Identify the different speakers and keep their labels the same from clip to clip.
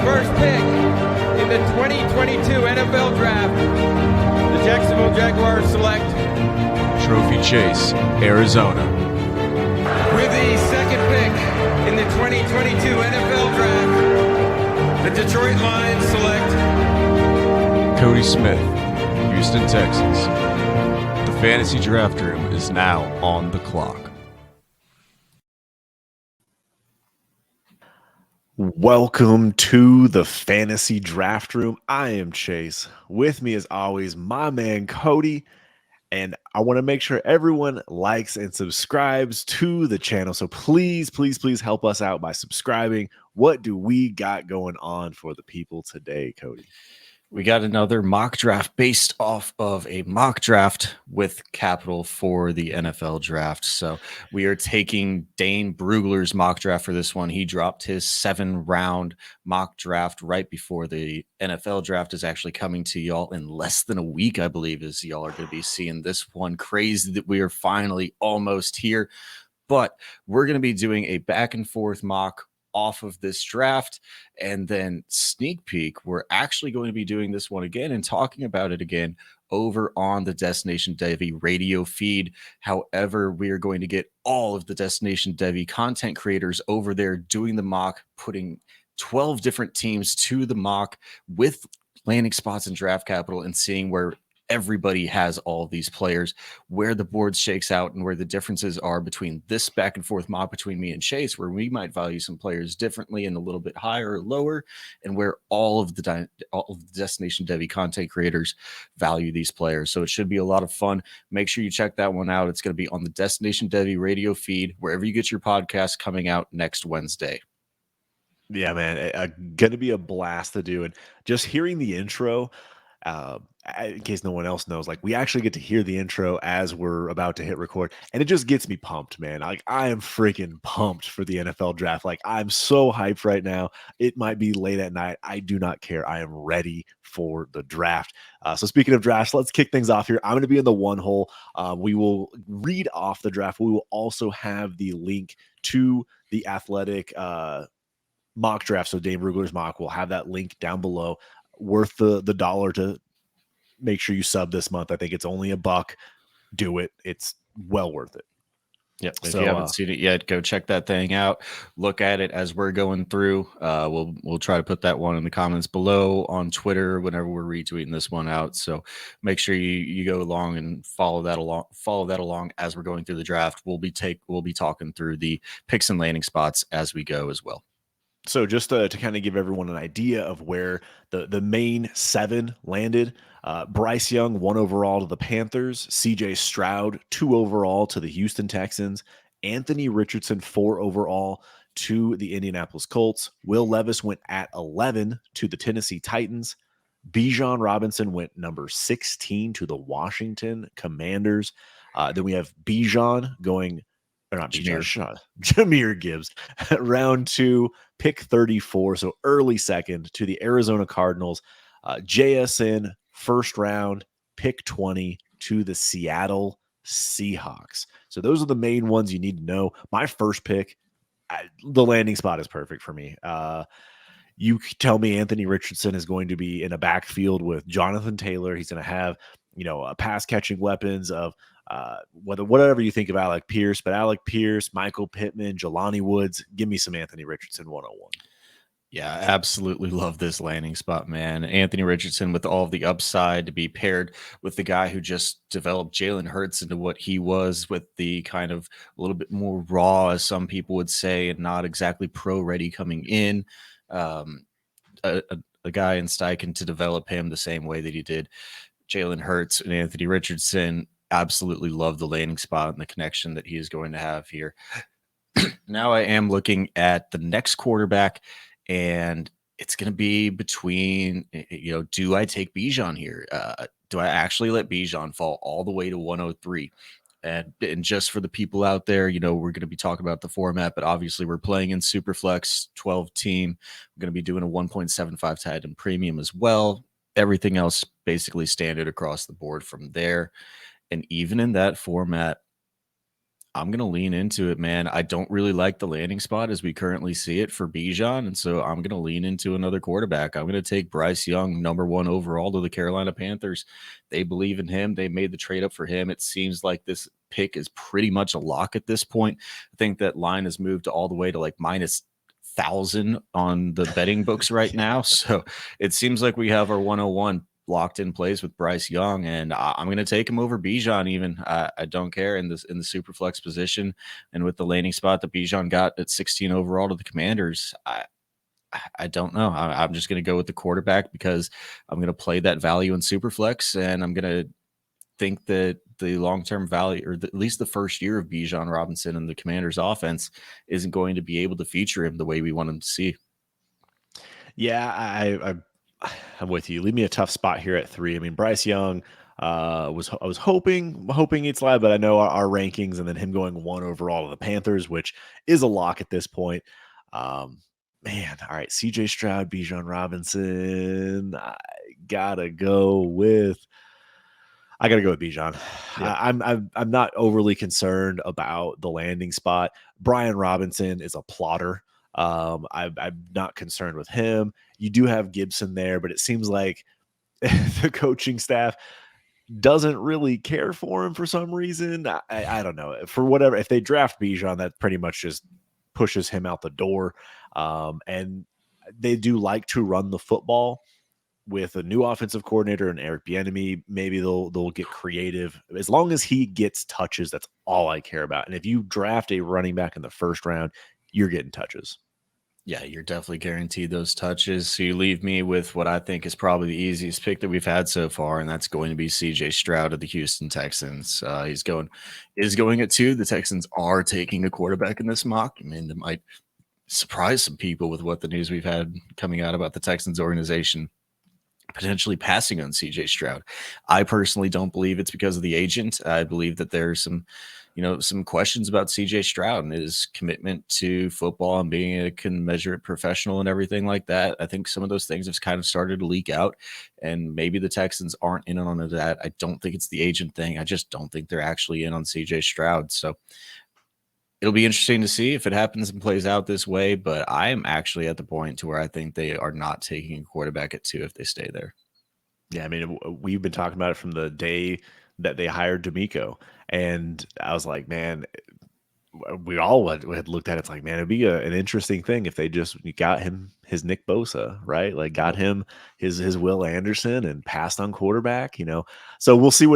Speaker 1: first pick in the 2022 NFL Draft, the Jacksonville Jaguars select
Speaker 2: Trophy Chase, Arizona.
Speaker 1: with the second pick in the 2022 NFL Draft, the Detroit Lions select
Speaker 2: Cody Smith, Houston, Texas. The fantasy draft room is now on the clock.
Speaker 3: Welcome to the fantasy draft room. I am Chase. With me, as always, my man Cody. And I want to make sure everyone likes and subscribes to the channel. So please, please, please help us out by subscribing. What do we got going on for the people today, Cody?
Speaker 4: We got another mock draft based off of a mock draft with capital for the NFL draft. So we are taking Dane Brugler's mock draft for this one. He dropped his 7-round mock draft right before the NFL draft is actually coming to y'all in less than a week, I believe, as y'all are going to be seeing this one. Crazy that we are finally almost here. But we're going to be doing a back and forth mock off of this draft, and then sneak peek, we're actually going to be doing this one again and talking about it again over on the Destination Devy radio feed. However, we are going to get all of the Destination Devy content creators over there doing the mock, putting 12 different teams to the mock with landing spots and draft capital, and seeing where everybody has all of these players, where the board shakes out, and where the differences are between this back and forth mock between me and Chase, where we might value some players differently and a little bit higher or lower, and where all of the Destination Devy content creators value these players. So it should be a lot of fun. Make sure you check that one out. It's going to be on the Destination Devy radio feed, wherever you get your podcast, coming out next Wednesday.
Speaker 3: Yeah, man, going to be a blast to do. And just hearing the intro, in case no one else knows, like, we actually get to hear the intro as we're about to hit record, and it just gets me pumped, man. Like, I am freaking pumped for the NFL draft. Like, I'm so hyped right now. It might be late at night. I do not care. I am ready for the draft. So speaking of drafts, let's kick things off here. I'm going to be in the one hole. We will read off the draft. We will also have the link to the Athletic mock draft. So Dane Brugler's mock, we'll have that link down below. Worth the dollar to make sure you sub this month. I think it's only $1. Do it. It's well worth it.
Speaker 4: Yeah. If you haven't seen it yet, go check that thing out. Look at it as we're going through. We'll try to put that one in the comments below on Twitter whenever we're retweeting this one out. So make sure you go along and follow that along as we're going through the draft. We'll be talking through the picks and landing spots as we go as well.
Speaker 3: So just to kind of give everyone an idea of where the main 7 landed, Bryce Young, 1 overall to the Panthers, CJ Stroud, 2 overall to the Houston Texans, Anthony Richardson, 4 overall to the Indianapolis Colts, Will Levis went at 11 to the Tennessee Titans, Bijan Robinson went number 16 to the Washington Commanders. Then we have Bijan going, or not Bijan, Jahmyr Gibbs, round 2, pick 34, so early second to the Arizona Cardinals. JSN, first round, pick 20 to the Seattle Seahawks. So those are the main ones you need to know. My first pick, the landing spot is perfect for me. You tell me Anthony Richardson is going to be in a backfield with Jonathan Taylor. He's going to have, pass catching weapons of whatever you think of Alec Pierce, but Alec Pierce, Michael Pittman, Jelani Woods. Give me some Anthony Richardson 101.
Speaker 4: Yeah, I absolutely love this landing spot, man. Anthony Richardson with all of the upside to be paired with the guy who just developed Jalen Hurts into what he was, with the kind of a little bit more raw, as some people would say, and not exactly pro ready coming in. A guy in Steichen to develop him the same way that he did Jalen Hurts and Anthony Richardson. Absolutely love the landing spot and the connection that he is going to have here. Now I am looking at the next quarterback, and it's going to be between, do I take Bijan here? Do I actually let Bijan fall all the way to 103? And just for the people out there, we're going to be talking about the format, but obviously we're playing in Superflex 12 team. We're going to be doing a 1.75 tight end premium as well. Everything else basically standard across the board from there. And even in that format, I'm going to lean into it, man. I don't really like the landing spot as we currently see it for Bijan, and so I'm going to lean into another quarterback. I'm going to take Bryce Young, number 1 overall to the Carolina Panthers. They believe in him. They made the trade up for him. It seems like this pick is pretty much a lock at this point. I think that line has moved all the way to like minus 1,000 on the betting books right now. So it seems like we have our 101 locked in place with Bryce Young, and I'm going to take him over Bijan. Even I don't care in the super flex position, and with the landing spot that Bijan got at 16 overall to the Commanders, I don't know. I'm just going to go with the quarterback because I'm going to play that value in super flex, and I'm going to think that the long-term value, or at least the first year of Bijan Robinson and the Commanders offense, isn't going to be able to feature him the way we want him to see.
Speaker 3: Yeah, I'm with you. Leave me a tough spot here at 3. I mean, Bryce Young I was hoping he'd slide, but I know our rankings and then him going 1 overall to the Panthers, which is a lock at this point. Man, all right, CJ Stroud, Bijan Robinson. I gotta go with Bijan.
Speaker 4: Yeah.
Speaker 3: I'm not overly concerned about the landing spot. Brian Robinson is a plotter. I'm not concerned with him. You do have Gibson there, but it seems like the coaching staff doesn't really care for him for some reason. I don't know. For whatever, if they draft Bijan, that pretty much just pushes him out the door. And they do like to run the football with a new offensive coordinator and Eric Bieniemy. Maybe they'll get creative. As long as he gets touches, that's all I care about. And if you draft a running back in the first round, you're getting touches.
Speaker 4: Yeah, you're definitely guaranteed those touches. So you leave me with what I think is probably the easiest pick that we've had so far, and that's going to be CJ Stroud of the Houston Texans. Is going at 2. The Texans are taking a quarterback in this mock. I mean, that might surprise some people with what the news we've had coming out about the Texans organization potentially passing on CJ Stroud. I personally don't believe it's because of the agent. I believe that there's some questions about CJ Stroud and his commitment to football and being a commensurate professional and everything like that. I think some of those things have kind of started to leak out, and maybe the Texans aren't in on that. I don't think it's the agent thing. I just don't think they're actually in on CJ Stroud. So it'll be interesting to see if it happens and plays out this way, but I am actually at the point to where I think they are not taking a quarterback at 2 if they stay there.
Speaker 3: Yeah, I mean, we've been talking about it from the day that they hired D'Amico, and I was like, man, we all had looked at it. It's like, man, it'd be an interesting thing if they just got him his Nick Bosa, right? Like got him his Will Anderson and passed on quarterback, So we'll see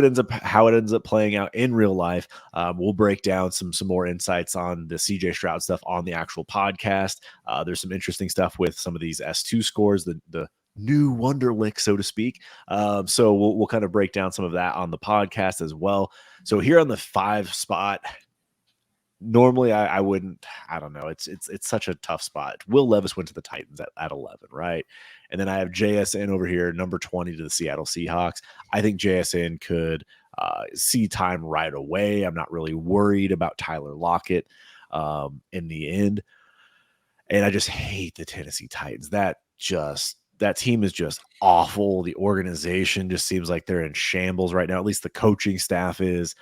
Speaker 3: how it ends up playing out in real life. We'll break down some more insights on the CJ Stroud stuff on the actual podcast. There's some interesting stuff with some of these S2 scores, the new Wonderlick, so to speak. So we'll kind of break down some of that on the podcast as well. So here on the 5 spot, normally I wouldn't. I don't know. It's such a tough spot. Will Levis went to the Titans at 11, right? And then I have JSN over here, number 20 to the Seattle Seahawks. I think JSN could see time right away. I'm not really worried about Tyler Lockett in the end. And I just hate the Tennessee Titans. That team is just awful. The organization just seems like they're in shambles right now. At least the coaching staff is.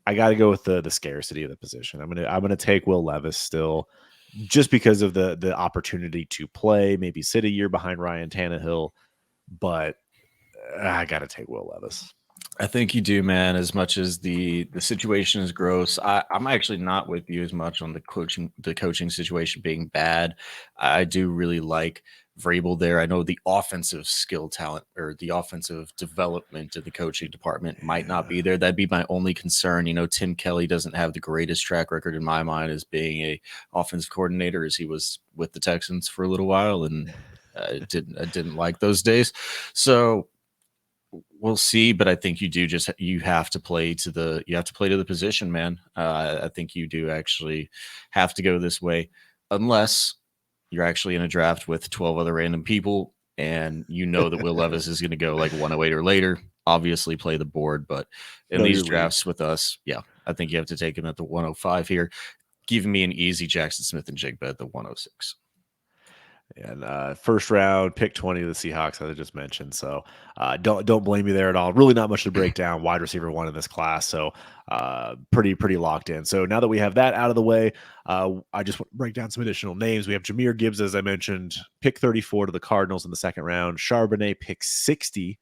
Speaker 3: I got to go with the scarcity of the position. I'm gonna take Will Levis still, just because of the opportunity to play, maybe sit a year behind Ryan Tannehill, but I got to take Will Levis.
Speaker 4: I think you do, man. As much as the situation is gross, I'm actually not with you as much on the coaching situation being bad. I do really like Vrabel there. I know the offensive skill talent or the offensive development of the coaching department might not be there. That'd be my only concern. Tim Kelly doesn't have the greatest track record in my mind as being a offensive coordinator, as he was with the Texans for a little while, and I didn't like those days. So we'll see, but I think you have to play to the position, man. I think you do actually have to go this way, unless you're actually in a draft with 12 other random people, and that Will Levis is going to go like 108 or later. Obviously, play the board, but in these drafts with us, I think you have to take him at the 105 here, giving me an easy Jackson Smith and Jigba at the 106.
Speaker 3: And first round, pick 20 of the Seahawks, as I just mentioned. So don't blame me there at all. Really not much to break down. Wide receiver 1 in this class. So pretty locked in. So now that we have that out of the way, I just want to break down some additional names. We have Jahmyr Gibbs, as I mentioned, pick 34 to the Cardinals in the second round. Charbonnet, pick 60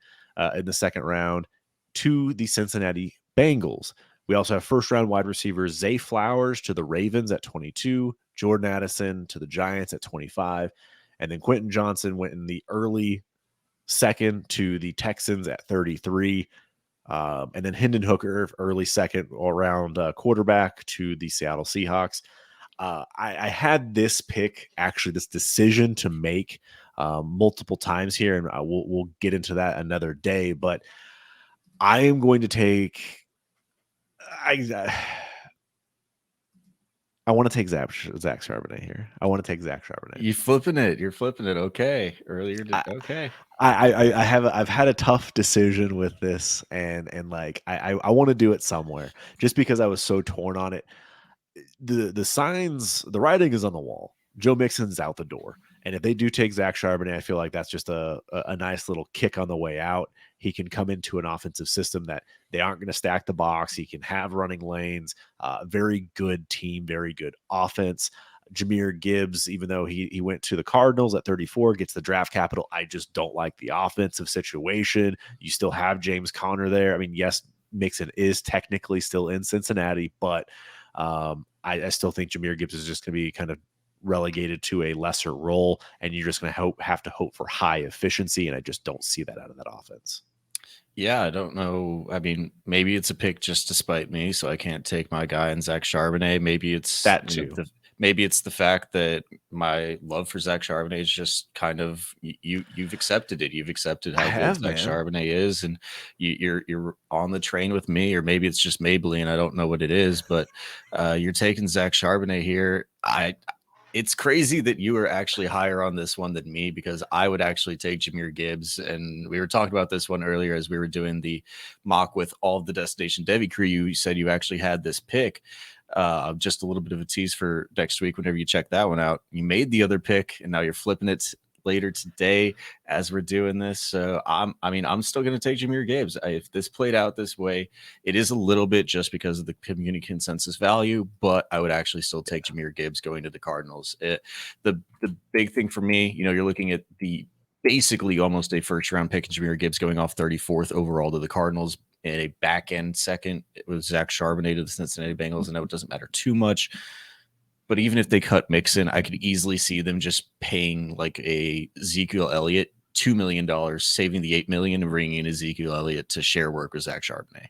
Speaker 3: in the second round to the Cincinnati Bengals. We also have first round wide receivers Zay Flowers to the Ravens at 22, Jordan Addison to the Giants at 25, and then Quentin Johnson went in the early second to the Texans at 33. And then Hendon Hooker, early second round quarterback to the Seattle Seahawks. I had this pick, actually, this decision to make multiple times here, and we'll get into that another day. But I am going to take. I want to take Zach Charbonnet here. I want to take Zach Charbonnet.
Speaker 4: You're flipping it. Okay. Earlier. Okay.
Speaker 3: I've had a tough decision with this, and like I want to do it somewhere just because I was so torn on it. The signs, the writing is on the wall. Joe Mixon's out the door. And if they do take Zach Charbonnet, I feel like that's just a nice little kick on the way out. He can come into an offensive system that they aren't going to stack the box. He can have running lanes, very good team, very good offense. Jahmyr Gibbs, even though he went to the Cardinals at 34, gets the draft capital. I just don't like the offensive situation. You still have James Conner there. I mean, yes, Mixon is technically still in Cincinnati, but I still think Jahmyr Gibbs is just going to be kind of relegated to a lesser role, and you're just going to have to hope for high efficiency, and I just don't see that out of that offense.
Speaker 4: Yeah, I don't know. I mean, maybe it's a pick just to spite me, so I can't take my guy in Zach Charbonnet. Maybe it's
Speaker 3: that too.
Speaker 4: Maybe it's the fact that my love for Zach Charbonnet is just kind of you've accepted it. You've accepted how good Zach Charbonnet is, and you're on the train with me, or maybe it's just Maybelline. I don't know what it is, but you're taking Zach Charbonnet here. It's crazy that you are actually higher on this one than me, because I would actually take Jahmyr Gibbs. And we were talking about this one earlier as we were doing the mock with all of the Destination Devy crew. You said you actually had this pick. Just a little bit of a tease for next week whenever you check that one out. You made the other pick, and now you're flipping it later today as we're doing this. So I'm still going to take Jahmyr Gibbs. If this played out this way, it is a little bit just because of the community consensus value, but I would actually still take Jahmyr Gibbs going to the Cardinals. The big thing for me, you're looking at the basically almost a first round pick in Jahmyr Gibbs going off 34th overall to the Cardinals, and a back end second it was Zach Charbonnet to the Cincinnati Bengals. And I know it doesn't matter too much, but even if they cut Mixon, I could easily see them just paying like a Ezekiel Elliott $2 million, saving the $8 million and bringing in Ezekiel Elliott to share work with Zach Charbonnet.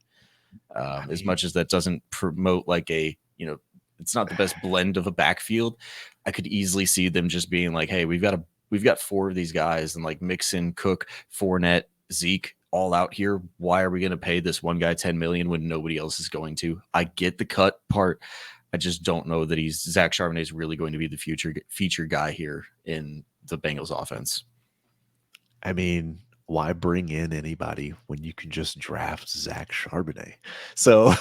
Speaker 4: As much as that doesn't promote like it's not the best blend of a backfield, I could easily see them just being like, hey, we've got 4 of these guys, and like Mixon, Cook, Fournette, Zeke, all out here. Why are we going to pay this one guy $10 million when nobody else is going to? I get the cut part. I just don't know that Zach Charbonnet is really going to be the feature guy here in the Bengals offense.
Speaker 3: I mean, why bring in anybody when you can just draft Zach Charbonnet? So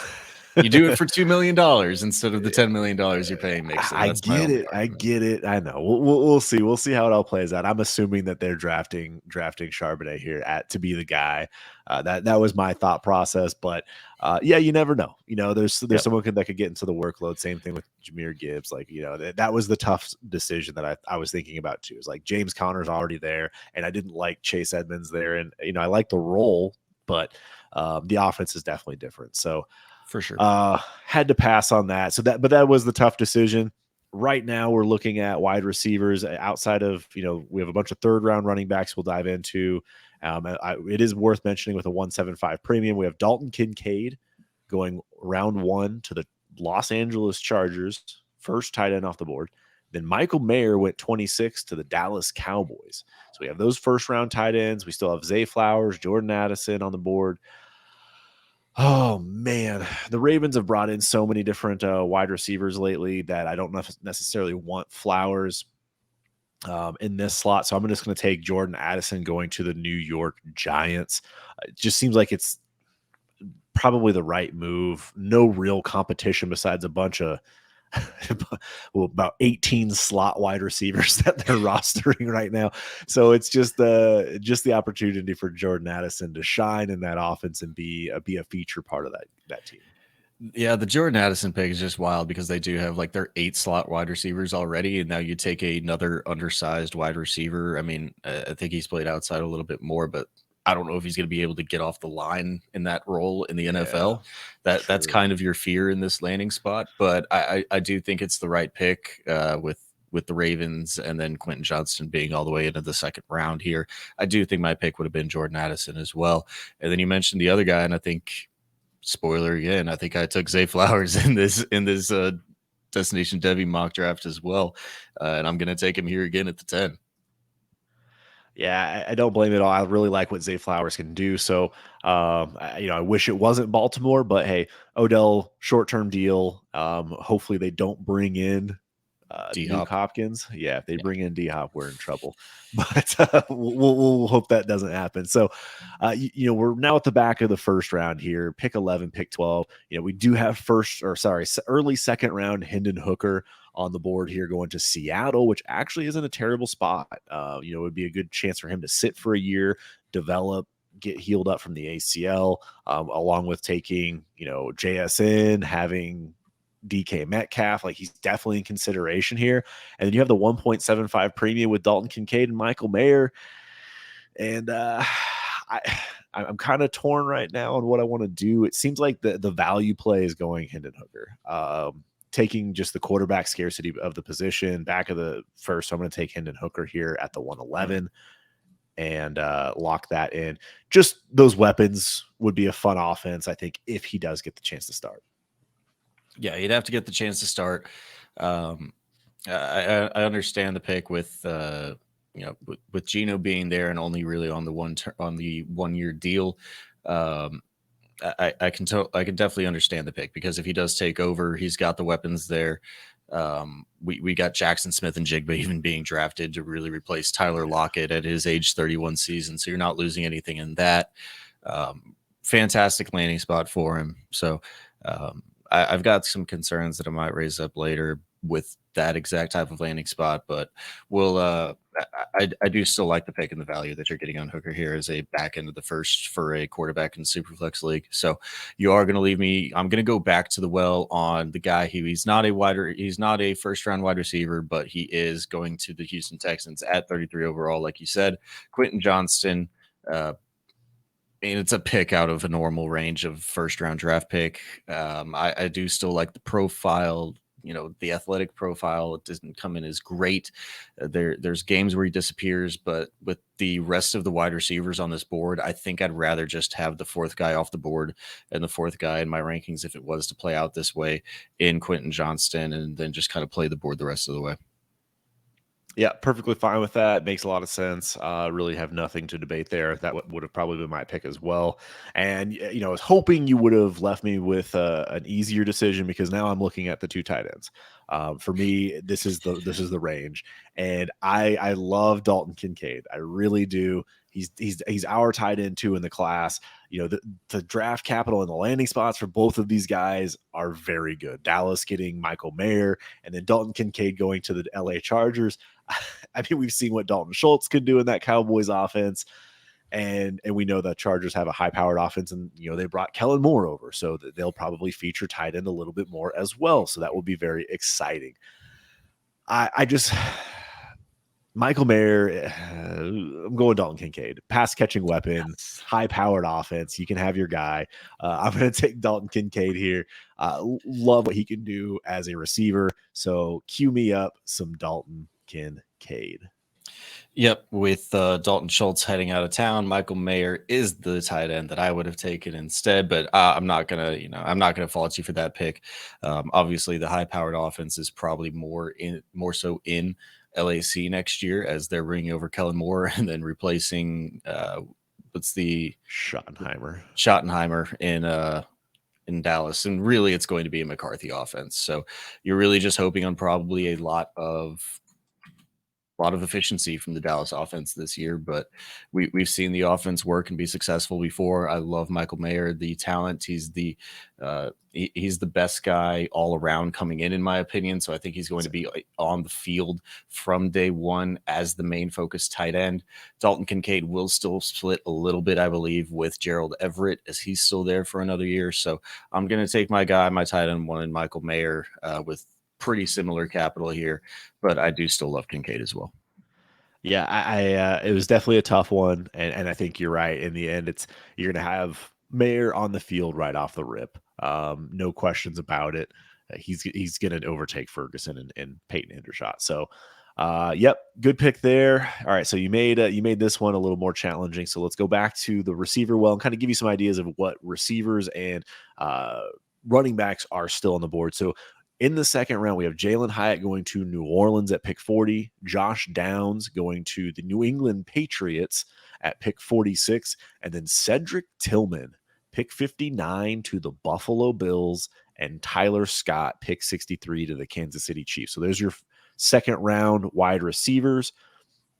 Speaker 4: you do it for $2 million instead of the $10 million you're paying Mixon.
Speaker 3: I get it. I know. We'll see. We'll see how it all plays out. I'm assuming that they're drafting Charbonnet here to be the guy. That was my thought process, but yeah, you never know. There's someone that could get into the workload. Same thing with Jahmyr Gibbs. Like, that was the tough decision that I was thinking about too. It's like James Conner's already there, and I didn't like Chase Edmonds there, and I like the role, but the offense is definitely different. So
Speaker 4: for sure,
Speaker 3: had to pass on that. But that was the tough decision. Right now, we're looking at wide receivers outside of, we have a bunch of third round running backs we'll dive into. It is worth mentioning with a 175 premium, we have Dalton Kincaid going round 1 to the Los Angeles Chargers, first tight end off the board. Then Michael Mayer went 26 to the Dallas Cowboys. So we have those first round tight ends. We still have Zay Flowers, Jordan Addison on the board. Oh, man. The Ravens have brought in so many different wide receivers lately that I don't necessarily want Flowers in this slot. So I'm just going to take Jordan Addison going to the New York Giants. It just seems like it's probably the right move. No real competition besides a bunch of well, about 18 slot wide receivers that they're rostering right now. So it's just the opportunity for Jordan Addison to shine in that offense and be a feature part of that team.
Speaker 4: Yeah, the Jordan Addison pick is just wild because they do have like their 8 slot wide receivers already, and now you take another undersized wide receiver. I mean, I think he's played outside a little bit more, but I don't know if he's going to be able to get off the line in that role in the NFL. That's
Speaker 3: true.
Speaker 4: kind of your fear in this landing spot, but I do think it's the right pick with the Ravens and then Quentin Johnston being all the way into the second round here. I do think my pick would have been Jordan Addison as well. And then you mentioned the other guy, and I think, spoiler again, I think I took Zay Flowers in this Destination Devy mock draft as well, and I'm going to take him here again at the 10.
Speaker 3: Yeah, I don't blame it at all. I really like what Zay Flowers can do. So, I wish it wasn't Baltimore, but hey, Odell short-term deal. Hopefully they don't bring in
Speaker 4: D-Hop.
Speaker 3: Nuke Hopkins. Yeah, if they bring in D-Hop, we're in trouble. But we'll hope that doesn't happen. So, we're now at the back of the first round here. Pick 11, pick 12. We do have early second round Hendon Hooker on the board here going to Seattle, which actually isn't a terrible spot. It would be a good chance for him to sit for a year, develop, get healed up from the ACL, along with taking, JSN, having DK Metcalf. Like, he's definitely in consideration here. And then you have the 1.75 premium with Dalton Kincaid and Michael Mayer. And I'm kind of torn right now on what I want to do. It seems like the value play is going Hendon Hooker. Taking just the quarterback scarcity of the position back of the first. So I'm going to take Hendon Hooker here at the 111 and lock that in. Just those weapons would be a fun offense, I think, if he does get the chance to start.
Speaker 4: Yeah, he'd have to get the chance to start. I understand the pick with with Geno being there and only really on the 1 year deal. I can definitely understand the pick, because if he does take over, he's got the weapons there. We got Jackson Smith and Jigba even being drafted to really replace Tyler Lockett at his age 31 season. So you're not losing anything in that. Fantastic landing spot for him. So I've got some concerns that I might raise up later with that exact type of landing spot, but I do still like the pick and the value that you're getting on Hooker here as a back end of the first for a quarterback in Superflex League. So you are going to leave me. I'm going to go back to the well on the guy who he's not a first round wide receiver, but he is going to the Houston Texans at 33 overall, like you said, Quentin Johnston. And it's a pick out of a normal range of first round draft pick. I do still like the profile. The athletic profile, it doesn't come in as great. There's games where he disappears, but with the rest of the wide receivers on this board, I think I'd rather just have the fourth guy off the board and the fourth guy in my rankings, if it was to play out this way, in Quentin Johnston, and then just kind of play the board the rest of the way.
Speaker 3: Yeah, perfectly fine with that. Makes a lot of sense. Really have nothing to debate there. That would have probably been my pick as well. And, I was hoping you would have left me with an easier decision, because now I'm looking at the two tight ends. For me, this is the range. And I love Dalton Kincaid. I really do. He's our tight end too in the class. The draft capital and the landing spots for both of these guys are very good. Dallas getting Michael Mayer, and then Dalton Kincaid going to the LA Chargers. I mean, we've seen what Dalton Schultz could do in that Cowboys offense. And we know that Chargers have a high-powered offense, and they brought Kellen Moore over, so they'll probably feature tight end a little bit more as well. So that will be very exciting. I just Michael Mayer, I'm going Dalton Kincaid. Pass catching weapon, high-powered offense. You can have your guy. I'm going to take Dalton Kincaid here. Love what he can do as a receiver. So cue me up some Dalton Kincaid.
Speaker 4: Yep, with Dalton Schultz heading out of town, Michael Mayer is the tight end that I would have taken instead. But I'm not gonna fault you for that pick. Obviously, the high-powered offense is probably more so in LAC next year, as they're bringing over Kellen Moore and then replacing what's the Schottenheimer in Dallas, and really it's going to be a McCarthy offense. So you're really just hoping on probably a lot of lot of efficiency from the Dallas offense this year, but we've seen the offense work and be successful before. I love Michael Mayer, the talent. He's the best guy all around coming in my opinion. So I think he's going to be on the field from day one as the main focus tight end. Dalton Kincaid will still split a little bit, I believe, with Gerald Everett as he's still there for another year. So I'm going to take my tight end one, and Michael Mayer with pretty similar capital here, but I do still love Kincaid as well.
Speaker 3: Yeah, I it was definitely a tough one, and I think you're right. In the end, you're gonna have Mayer on the field right off the rip. No questions about it. He's gonna overtake Ferguson and Peyton Hendershot. So, yep, good pick there. All right, so you made this one a little more challenging. So let's go back to the receiver well and kind of give you some ideas of what receivers and running backs are still on the board. So in the second round, we have Jalen Hyatt going to New Orleans at pick 40, Josh Downs going to the New England Patriots at pick 46, and then Cedric Tillman, pick 59 to the Buffalo Bills, and Tyler Scott, pick 63 to the Kansas City Chiefs. So there's your second round wide receivers.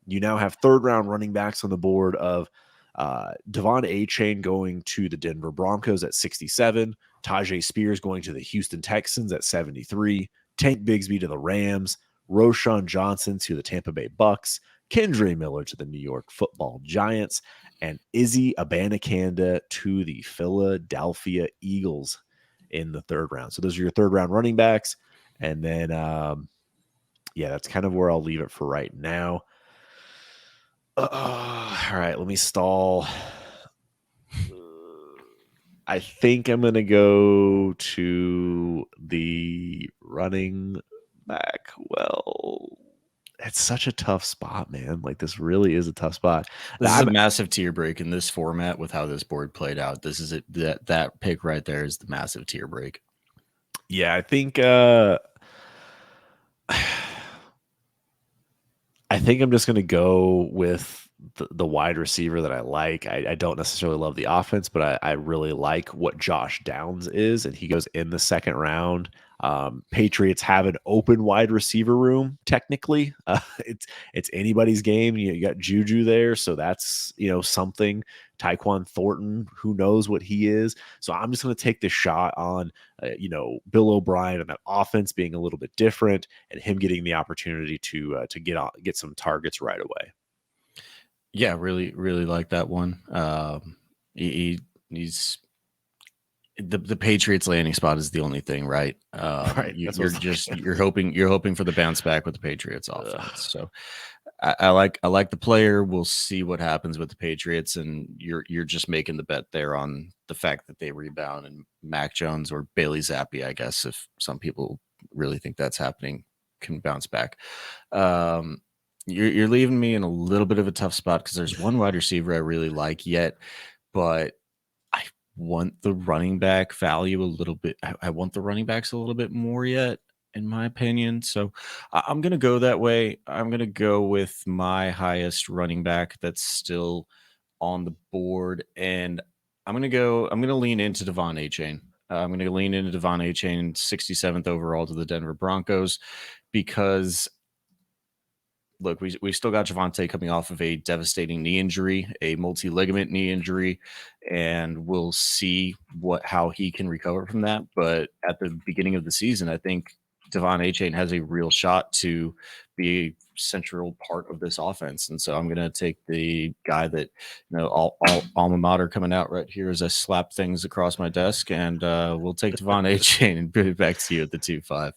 Speaker 3: You now have third round running backs on the board of Devon Achane going to the Denver Broncos at 67, Tajay Spears going to the Houston Texans at 73, Tank Bigsby to the Rams, Roshan Johnson to the Tampa Bay Bucks, Kendre Miller to the New York Football Giants, and Izzy Abanikanda to the Philadelphia Eagles in the third round. So those are your third round running backs. And then, yeah, that's kind of where I'll leave it for right now. All right, let me stall. I think I'm going to go to the running back. Well, it's such a tough spot, man. Like, this really is a tough spot.
Speaker 4: This is a massive tier break in this format with how this board played out. This is it. That pick right there is the massive tier break.
Speaker 3: Yeah, I think I'm just going to go with the wide receiver that I like. I don't necessarily love the offense, but I really like what Josh Downs is, and he goes in the second round. Patriots have an open wide receiver room. Technically, it's anybody's game. You got Juju there, so that's something. Tyquan Thornton, who knows what he is. So I'm just going to take the shot on Bill O'Brien and that offense being a little bit different, and him getting the opportunity to get some targets right away.
Speaker 4: Yeah, really, really like that one. He's the Patriots landing spot is the only thing, right?
Speaker 3: Right.
Speaker 4: You're hoping for the bounce back with the Patriots offense. So I like the player. We'll see what happens with the Patriots, and you're just making the bet there on the fact that they rebound and Mac Jones or Bailey Zappi, I guess, if some people really think that's happening, can bounce back. You're leaving me in a little bit of a tough spot because there's one wide receiver I really like yet, but I want the running back value a little bit. I want the running backs a little bit more yet, in my opinion. So I'm going to go that way. I'm going to go with my highest running back that's still on the board. And I'm going to lean into Devon Achane. I'm going to lean into Devon Achane, 67th overall to the Denver Broncos, because look, we still got Javonte coming off of a devastating knee injury, a multi-ligament knee injury, and we'll see how he can recover from that. But at the beginning of the season, I think Devon Achane has a real shot to be a central part of this offense. And so I'm going to take the guy that, all alma mater coming out right here as I slap things across my desk, and we'll take Devon Achane and put it back to you at the 2-5.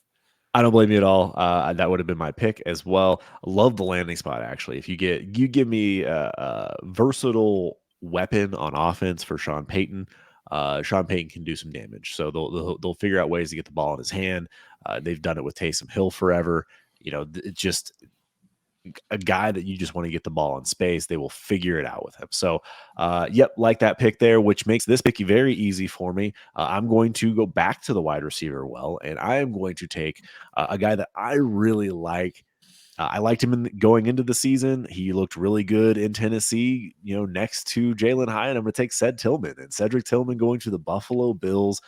Speaker 3: I don't blame you at all. That would have been my pick as well. I love the landing spot, actually. If you give me a versatile weapon on offense for Sean Payton, Sean Payton can do some damage. So they'll figure out ways to get the ball in his hand. They've done it with Taysom Hill forever. It's just a guy that you just want to get the ball in space. They will figure it out with him. So, yep, like that pick there, which makes this pick very easy for me. I'm going to go back to the wide receiver well, and I am going to take a guy that I really like. I liked him going into the season. He looked really good in Tennessee, next to Jalen Hyatt. I'm going to take Tillman, and Cedric Tillman going to the Buffalo Bills.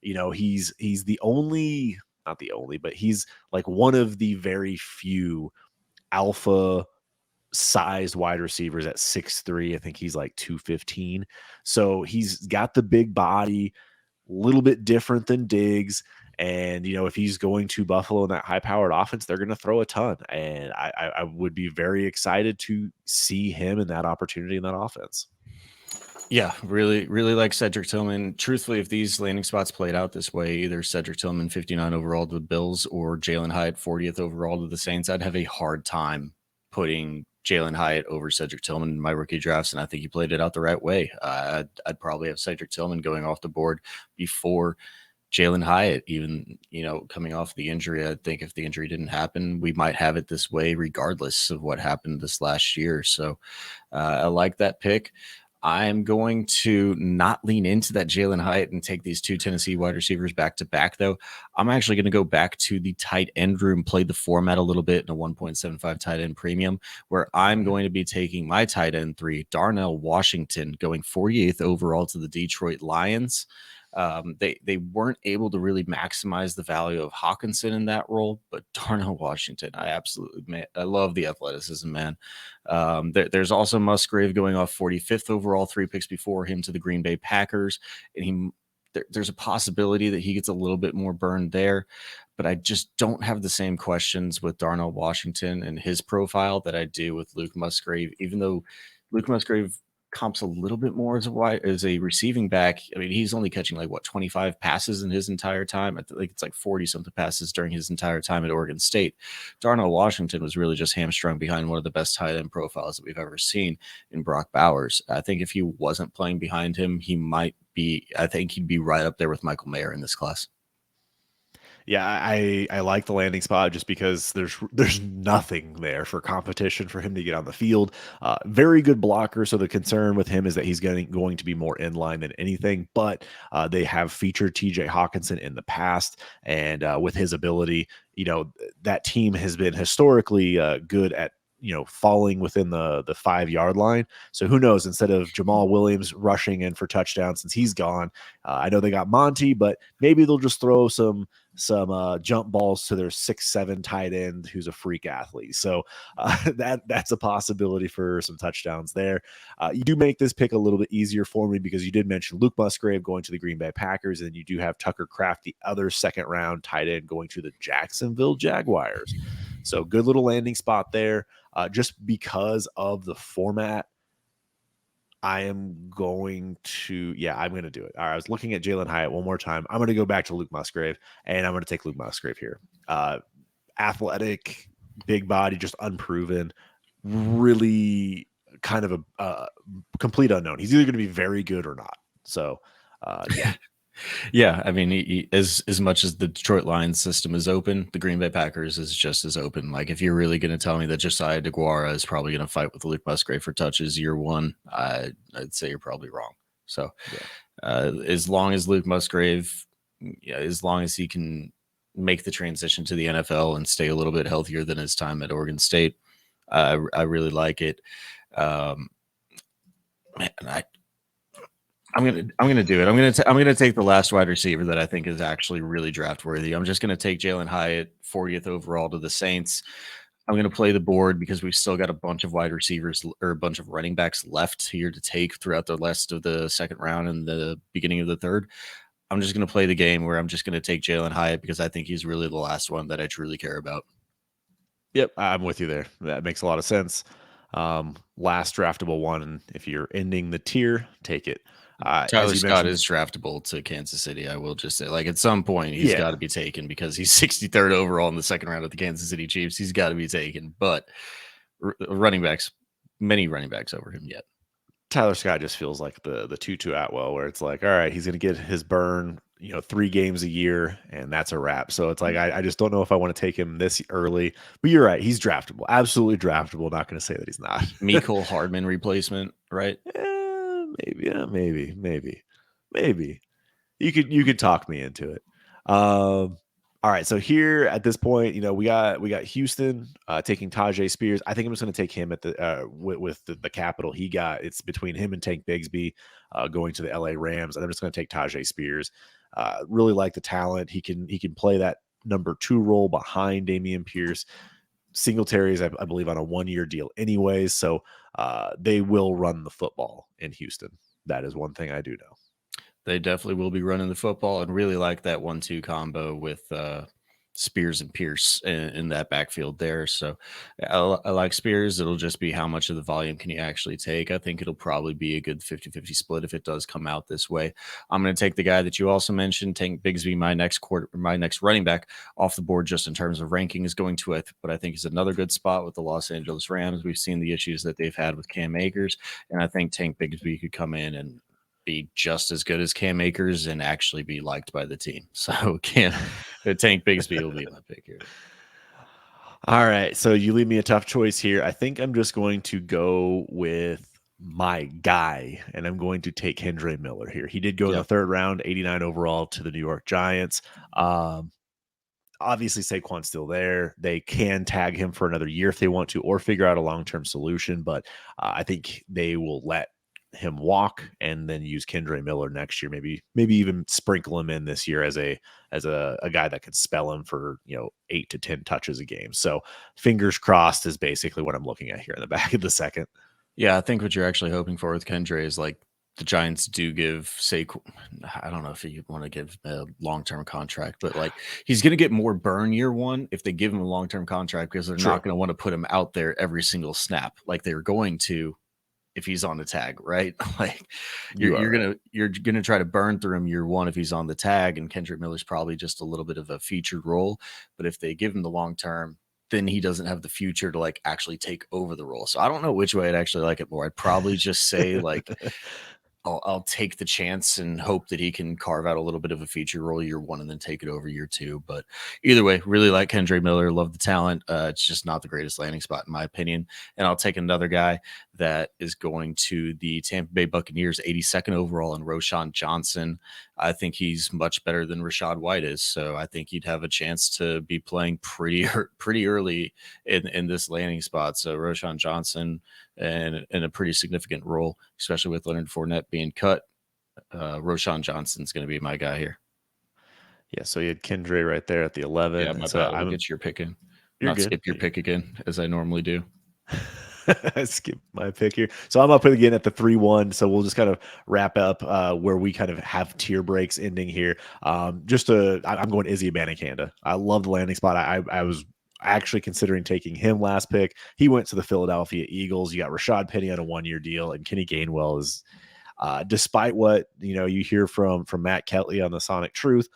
Speaker 3: He's the only, not the only, but he's like one of the very few alpha sized wide receivers at 6'3". I think he's like 215. So he's got the big body, a little bit different than Diggs. And, if he's going to Buffalo in that high powered offense, they're going to throw a ton. And I would be very excited to see him in that opportunity in that offense.
Speaker 4: Yeah, really, really like Cedric Tillman. Truthfully, if these landing spots played out this way, either Cedric Tillman 59 overall to the Bills or Jalen Hyatt 40th overall to the Saints, I'd have a hard time putting Jalen Hyatt over Cedric Tillman in my rookie drafts, and I think he played it out the right way. I'd probably have Cedric Tillman going off the board before Jalen Hyatt, even, coming off the injury. I think if the injury didn't happen, we might have it this way regardless of what happened this last year. So I like that pick. I'm going to not lean into that Jalen Hyatt and take these two Tennessee wide receivers back to back, though. I'm actually going to go back to the tight end room, play the format a little bit in a 1.75 tight end premium, where I'm going to be taking my tight end 3, Darnell Washington, going 48th overall to the Detroit Lions. They weren't able to really maximize the value of Hawkinson in that role, but Darnell Washington, I love the athleticism, man. There's also Musgrave going off 45th overall, 3 picks before him to the Green Bay Packers, and there's a possibility that he gets a little bit more burned there, but I just don't have the same questions with Darnell Washington and his profile that I do with Luke Musgrave, even though Luke Musgrave comps a little bit more as a receiving back. I mean, he's only catching 25 passes in his entire time. I think it's 40 something passes during his entire time at Oregon State. Darnell Washington was really just hamstrung behind one of the best tight end profiles that we've ever seen in Brock Bowers. I think if he wasn't playing behind him, I think he'd be right up there with Michael Mayer in this class.
Speaker 3: Yeah, I like the landing spot just because there's nothing there for competition for him to get on the field. Very good blocker, so the concern with him is that he's going to be more in line than anything. But they have featured T.J. Hawkinson in the past, and with his ability, that team has been historically good at falling within the 5-yard line. So who knows, instead of Jamal Williams rushing in for touchdown since he's gone, I know they got Monty, but maybe they'll just throw some jump balls to their 6'7" tight end who's a freak athlete. So that's a possibility for some touchdowns there. You do make this pick a little bit easier for me because you did mention Luke Musgrave going to the Green Bay Packers, and you do have Tucker Kraft, the other second-round tight end, going to the Jacksonville Jaguars. So good little landing spot there. Just because of the format, I'm going to do it. All right, I was looking at Jalen Hyatt one more time. I'm going to go back to Luke Musgrave, and I'm going to take Luke Musgrave here. Athletic, big body, just unproven, really kind of a complete unknown. He's either going to be very good or not. So, yeah.
Speaker 4: Yeah, I mean, as much as the Detroit Lions system is open, the Green Bay Packers is just as open. If you're really going to tell me that Josiah DeGuara is probably going to fight with Luke Musgrave for touches year one, I'd say you're probably wrong. So as long as Luke Musgrave, as long as he can make the transition to the NFL and stay a little bit healthier than his time at Oregon State, I really like it. I'm gonna do it. I'm gonna take the last wide receiver that I think is actually really draft worthy. I'm just gonna take Jalen Hyatt, 40th overall to the Saints. I'm gonna play the board because we've still got a bunch of wide receivers or a bunch of running backs left here to take throughout the rest of the second round and the beginning of the third. I'm just gonna play the game where I'm just gonna take Jalen Hyatt because I think he's really the last one that I truly care about.
Speaker 3: Yep, I'm with you there. That makes a lot of sense. Last draftable one, and if you're ending the tier, take it.
Speaker 4: Tyler Scott is draftable to Kansas City. I will just say, at some point, he's got to be taken because he's 63rd overall in the second round of the Kansas City Chiefs. He's got to be taken, but many running backs over him yet.
Speaker 3: Tyler Scott just feels like the Tutu Atwell, where it's all right, he's going to get his burn, 3 games a year, and that's a wrap. So it's I just don't know if I want to take him this early. But you're right, he's draftable, absolutely draftable. Not going to say that he's not.
Speaker 4: Mecole Hardman replacement, right?
Speaker 3: Maybe. You could talk me into it. All right, so here at this point, we got Houston taking Tajay Spears. I think I'm just going to take him at the with the capital he got. It's between him and Tank Bigsby going to the LA Rams, and I'm just going to take Tajay Spears. Really like the talent. He can play that number 2 role behind Dameon Pierce. Singletary is, I believe, on a 1-year deal anyways, so they will run the football in Houston. That is one thing I do know.
Speaker 4: They definitely will be running the football, and really like that 1-2 combo with Spears and Pierce in that backfield there. So I like Spears. It'll just be how much of the volume can he actually take. I think it'll probably be a good 50-50 split if it does come out this way. I'm going to take the guy that you also mentioned, Tank Bigsby, my next running back off the board just in terms of ranking is going to it, but I think is another good spot with the Los Angeles Rams. We've seen the issues that they've had with Cam Akers, and I think Tank Bigsby could come in and be just as good as Cam Akers and actually be liked by the team. So Tank Bigsby will be my pick here.
Speaker 3: All right, so you leave me a tough choice here. I think I'm just going to go with my guy, and I'm going to take Kendre Miller here. He did go in the 3rd round, 89 overall to the New York Giants. Obviously, Saquon's still there. They can tag him for another year if they want to, or figure out a long-term solution, but I think they will let him walk and then use Kendre Miller next year. Maybe even sprinkle him in this year as a guy that could spell him for 8 to 10 touches a game. So fingers crossed is basically what I'm looking at here in the back of the second.
Speaker 4: Yeah, I think what you're actually hoping for with Kendre is like the Giants do give Saquon. I don't know if you want to give a long-term contract, but like he's going to get more burn year one if they give him a long-term contract because they're not going to want to put him out there every single snap like they're going to if he's on the tag, right? Like you're gonna try to burn through him year one if he's on the tag, and Kendrick Miller's probably just a little bit of a featured role. But if they give him the long term, then he doesn't have the future to like actually take over the role. So I don't know which way I'd actually like it more. I'd probably just say like I'll take the chance and hope that he can carve out a little bit of a feature role year one and then take it over year two. But either way, really like Kendre Miller, love the talent. It's just not the greatest landing spot in my opinion. And I'll take another guy that is going to the Tampa Bay Buccaneers, 82nd overall, and Roschon Johnson. I think he's much better than Rashad White is. So I think he'd have a chance to be playing pretty early in this landing spot. So Roschon Johnson and in a pretty significant role, especially with Leonard Fournette being cut. Roschon Johnson's going to be my guy here.
Speaker 3: Yeah, so you had Kendre right there at the 11.
Speaker 4: Yeah, my
Speaker 3: so
Speaker 4: bad. I'll get your pick in.
Speaker 3: You're
Speaker 4: Not
Speaker 3: good.
Speaker 4: Skip your pick again, as I normally do.
Speaker 3: I skipped my pick here. So I'm up again at the 3-1. So we'll just kind of wrap up where we kind of have tier breaks ending here. I'm going Izzy Abanikanda. I love the landing spot. I was actually considering taking him last pick. He went to the Philadelphia Eagles. You got Rashad Penny on a 1-year deal, and Kenny Gainwell is, despite what you hear from Matt Kelly on the Sonic Truth,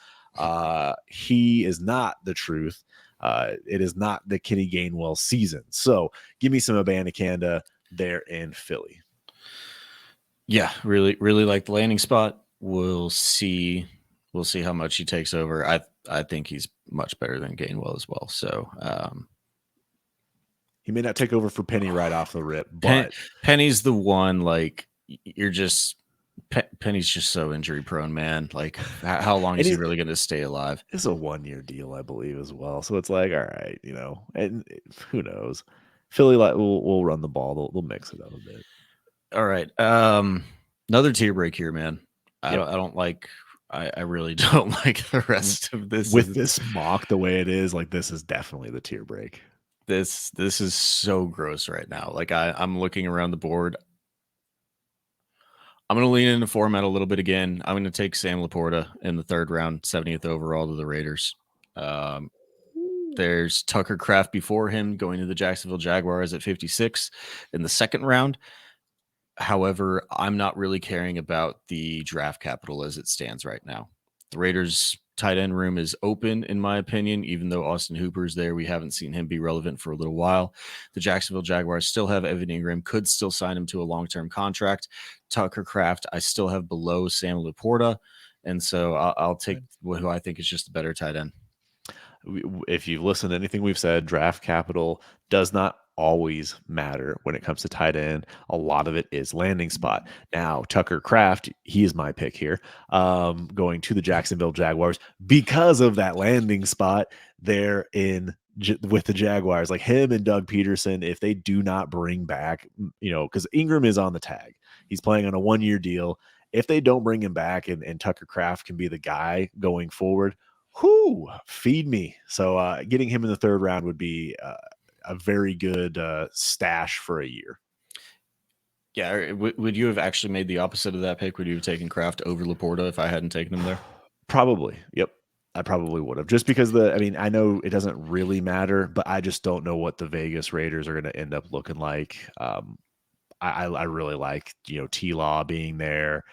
Speaker 3: he is not the truth. It is not the Kenny Gainwell season. So give me some Abanikanda there in Philly.
Speaker 4: Yeah, really, really like the landing spot. We'll see how much he takes over. I think he's much better than Gainwell as well. So
Speaker 3: he may not take over for Penny right off the rip, but
Speaker 4: Penny's the one. Like Penny's just so injury prone, man. Like how long is he really going to stay alive?
Speaker 3: It's a 1-year deal, I believe, as well. So it's like, all right, and who knows? Philly will run the ball. They'll mix it up a bit.
Speaker 4: All right. Another tier break here, man. I really don't like the rest of this.
Speaker 3: With this mock the way it is, like this is definitely the tier break.
Speaker 4: This is so gross right now. Like I'm looking around the board. I'm going to lean into format a little bit again. I'm going to take Sam Laporta in the 3rd round, 70th overall to the Raiders. There's Tucker Kraft before him going to the Jacksonville Jaguars at 56 in the 2nd round. However, I'm not really caring about the draft capital as it stands right now. The Raiders tight end room is open, in my opinion, even though Austin Hooper's there. We haven't seen him be relevant for a little while. The Jacksonville Jaguars still have Evan Ingram, could still sign him to a long-term contract. Tucker Kraft, I still have below Sam Laporta, and so I'll take who I think is just a better tight end.
Speaker 3: If you've listened to anything we've said, draft capital does not always matter when it comes to tight end. A lot of it is landing spot. Now, Tucker Kraft, he is my pick here, going to the Jacksonville Jaguars because of that landing spot there with the Jaguars. Like him and Doug Peterson, if they do not bring back, because Ingram is on the tag. He's playing on a 1-year deal. If they don't bring him back and Tucker Kraft can be the guy going forward, feed me. So getting him in the 3rd round would be a very good stash for a year.
Speaker 4: Yeah, would you have actually made the opposite of that pick? Would you have taken Kraft over Laporta if I hadn't taken him there?
Speaker 3: Probably. Yep. I probably would have, just because I know it doesn't really matter, but I just don't know what the Vegas Raiders are going to end up looking like. I really like, T-Law being there.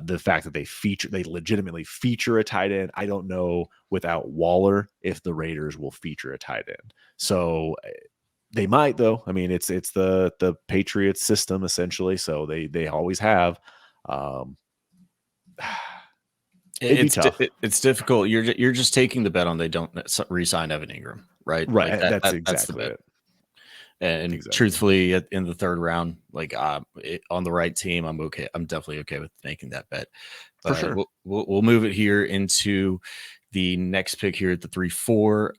Speaker 3: The fact that they legitimately feature a tight end. I don't know without Waller if the Raiders will feature a tight end. So they might, though. I mean, it's the Patriots system essentially. So they always have. It'd be tough.
Speaker 4: It's difficult. You're just taking the bet on they don't re-sign Evan Ingram, right?
Speaker 3: Right.
Speaker 4: Like
Speaker 3: That's
Speaker 4: that's the
Speaker 3: exactly
Speaker 4: bet.
Speaker 3: it.
Speaker 4: And
Speaker 3: Exactly.
Speaker 4: truthfully, in the third round, like on the right team, I'm okay. I'm definitely okay with making that bet. But
Speaker 3: For sure.
Speaker 4: We'll move it here into the next pick here at the 3-4.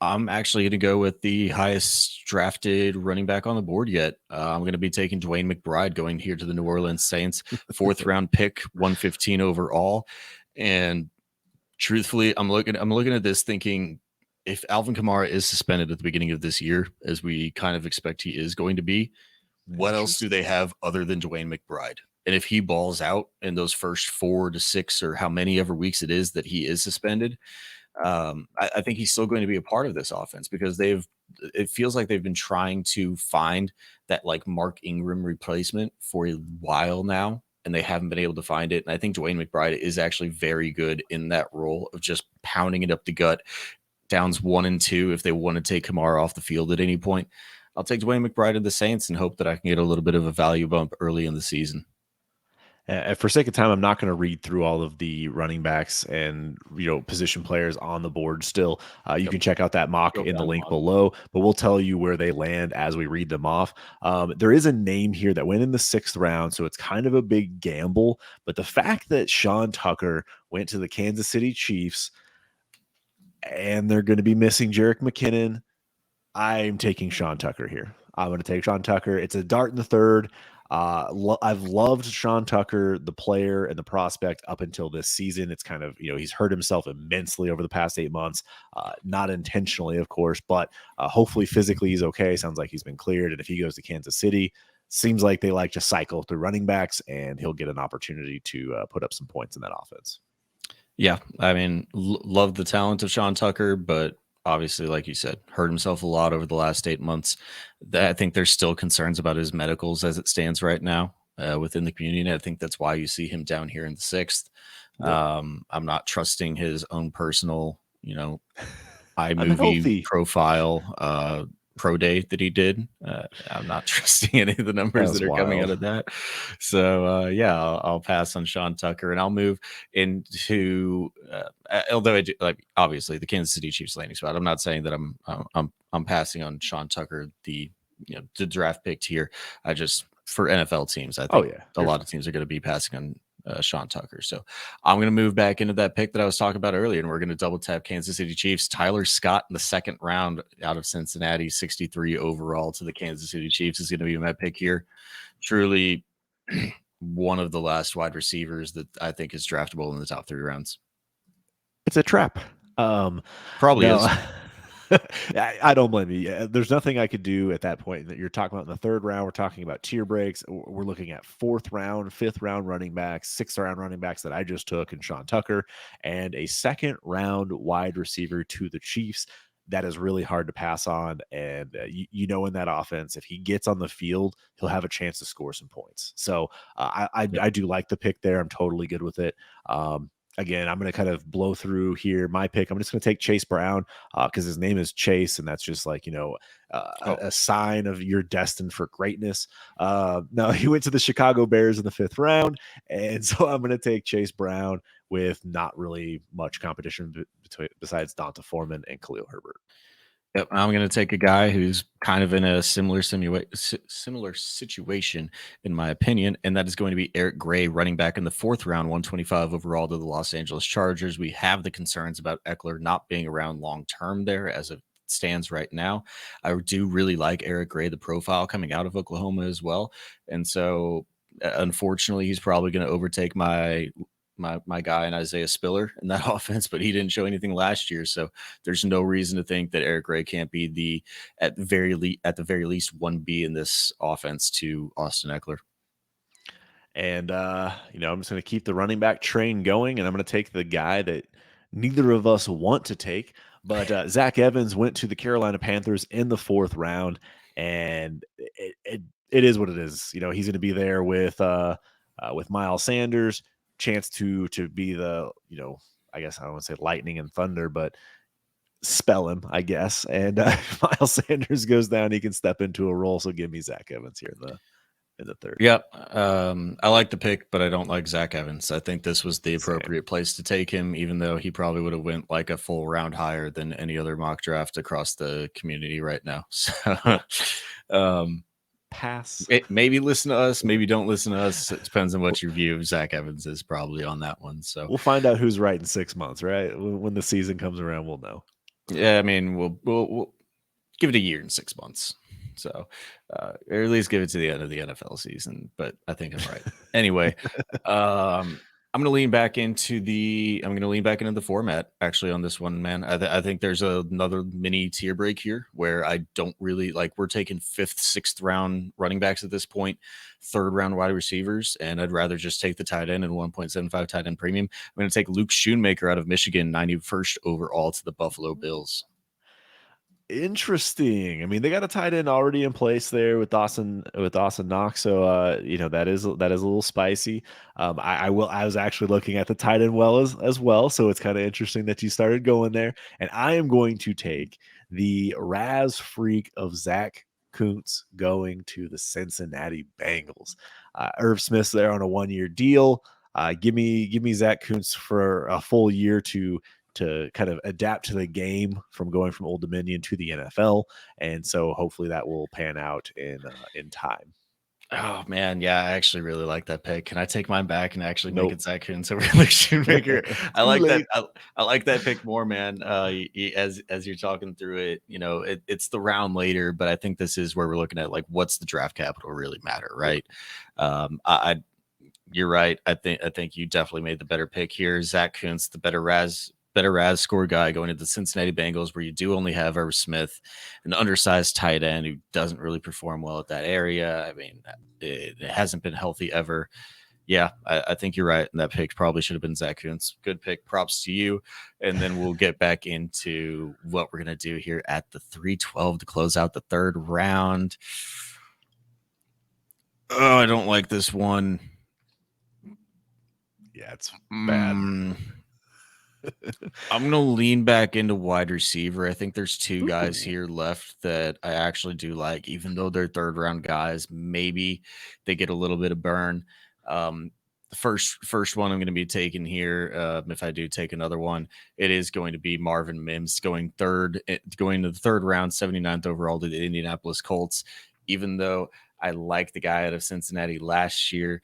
Speaker 4: I'm actually going to go with the highest drafted running back on the board yet. I'm going to be taking Dwayne McBride, going here to the New Orleans Saints, 4th round pick, 115 overall. And truthfully, I'm looking at this thinking, if Alvin Kamara is suspended at the beginning of this year, as we kind of expect he is going to be, what else do they have other than Dwayne McBride? And if he balls out in those first 4 to 6 or how many ever weeks it is that he is suspended, I think he's still going to be a part of this offense, because it feels like they've been trying to find that like Mark Ingram replacement for a while now, and they haven't been able to find it. And I think Dwayne McBride is actually very good in that role of just pounding it up the gut, downs 1 and 2. If they want to take Kamara off the field at any point, I'll take Dwayne McBride to the Saints and hope that I can get a little bit of a value bump early in the season.
Speaker 3: For sake of time, I'm not going to read through all of the running backs and position players on the board still. You can check out that mock in the link below, but we'll tell you where they land as we read them off. There is a name here that went in the 6th round, so it's kind of a big gamble. But the fact that Sean Tucker went to the Kansas City Chiefs and they're going to be missing Jerick McKinnon, I'm taking Sean Tucker here. I'm going to take Sean Tucker. It's a dart in the 3rd. I've loved Sean Tucker, the player and the prospect, up until this season. It's kind of, he's hurt himself immensely over the past 8 months, not intentionally, of course, but hopefully physically he's okay. Sounds like he's been cleared. And if he goes to Kansas City, seems like they like to cycle through running backs, and he'll get an opportunity to put up some points in that offense.
Speaker 4: Yeah. I mean, love the talent of Sean Tucker, but obviously, like you said, hurt himself a lot over the last 8 months. I think there's still concerns about his medicals as it stands right now within the community. And I think that's why you see him down here in the 6th. Yeah. I'm not trusting his own personal, iMovie profile pro day that he did. I'm not trusting any of the numbers that are coming out of that. So yeah, I'll pass on Sean Tucker, and I'll move into although I do, like, obviously the Kansas City Chiefs landing spot. I'm not saying that I'm passing on Sean Tucker, the draft pick here. I just, for NFL teams, I think a lot of teams are going to be passing on Sean Tucker. So I'm going to move back into that pick that I was talking about earlier, and we're going to double tap Kansas City Chiefs. Tyler Scott in the 2nd round out of Cincinnati, 63 overall to the Kansas City Chiefs, is going to be my pick here. Truly one of the last wide receivers that I think is draftable in the top 3 rounds.
Speaker 3: It's a trap.
Speaker 4: Probably is.
Speaker 3: I don't blame you. There's nothing I could do at that point. That you're talking about in the 3rd round, we're talking about tier breaks. We're looking at 4th round, 5th round running backs, 6th round running backs that I just took, and Sean Tucker, and a 2nd round wide receiver to the Chiefs. That is really hard to pass on. And in that offense, if he gets on the field, he'll have a chance to score some points. So I do like the pick there. I'm totally good with it. Again, I'm going to kind of blow through here my pick. I'm just going to take Chase Brown because his name is Chase, and that's just like, a sign of you're destined for greatness. No, he went to the Chicago Bears in the 5th round, and so I'm going to take Chase Brown with not really much competition besides Donta Foreman and Khalil Herbert.
Speaker 4: Yep, I'm going to take a guy who's kind of in a similar situation, in my opinion, and that is going to be Eric Gray, running back in the 4th round, 125 overall to the Los Angeles Chargers. We have the concerns about Eckler not being around long-term there as it stands right now. I do really like Eric Gray, the profile coming out of Oklahoma as well, and so unfortunately, he's probably going to overtake my my guy and Isaiah Spiller in that offense, but he didn't show anything last year. So there's no reason to think that Eric Gray can't be at the very least 1B in this offense to Austin Eckler.
Speaker 3: And I'm just going to keep the running back train going, and I'm going to take the guy that neither of us want to take. But Zach Evans went to the Carolina Panthers in the 4th round, and it is what it is. He's going to be there with Miles Sanders, chance to be the I guess I don't want to say lightning and thunder, but spell him, I guess. And Miles Sanders goes down, he can step into a role. So give me Zach Evans here in the 3rd.
Speaker 4: Yep. I like the pick, but I don't like Zach Evans. I think this was the appropriate place to take him, even though he probably would have went like a full round higher than any other mock draft across the community right now. So
Speaker 3: Pass.
Speaker 4: Maybe listen to us, maybe don't listen to us. It depends on what your view of Zach Evans is probably on that one. So
Speaker 3: we'll find out who's right in 6 months, right? When the season comes around, we'll know.
Speaker 4: Yeah, I mean, we'll give it a year and 6 months. So, or at least give it to the end of the NFL season. But I think I'm right. Anyway, I'm going to lean back into the format actually on this one, man. I think there's another mini tier break here where I don't really like. We're taking 5th, 6th round running backs at this point, 3rd round wide receivers, and I'd rather just take the tight end and 1.75 tight end premium. I'm going to take Luke Schoonmaker out of Michigan, 91st overall to the Buffalo Bills.
Speaker 3: Interesting. I mean, they got a tight end already in place there with Dawson Knox, so that is a little spicy. I was actually looking at the tight end as well, so it's kind of interesting that you started going there. And I am going to take the Raz freak of Zach Kuntz going to the Cincinnati Bengals. Irv Smith's there on a 1-year deal. Give me Zach Kuntz for a full year to kind of adapt to the game from going from Old Dominion to the NFL. And so hopefully that will pan out in time.
Speaker 4: Oh man, yeah, I actually really like that pick. Can I take mine back and actually make it Zach Kuntz over Luke Schoonmaker? I like that. I like that pick more, man. As you're talking through it, it's the round later, but I think this is where we're looking at like what's the draft capital really matter, right? You're right. I think you definitely made the better pick here. Zach Kuntz, the better Raz score guy going into the Cincinnati Bengals, where you do only have Irv Smith, an undersized tight end who doesn't really perform well at that area. I mean, it hasn't been healthy ever. Yeah, I think you're right. And that pick probably should have been Zach Kuntz. Good pick. Props to you. And then we'll get back into what we're going to do here at the 312 to close out the 3rd round. Oh, I don't like this one.
Speaker 3: Yeah, it's bad.
Speaker 4: I'm going to lean back into wide receiver. I think there's 2 guys here left that I actually do like, even though they're 3rd round guys. Maybe they get a little bit of burn. The first one I'm going to be taking here, if I do take another one, it is going to be Marvin Mims going to the 3rd round, 79th overall to the Indianapolis Colts. Even though I like the guy out of Cincinnati last year,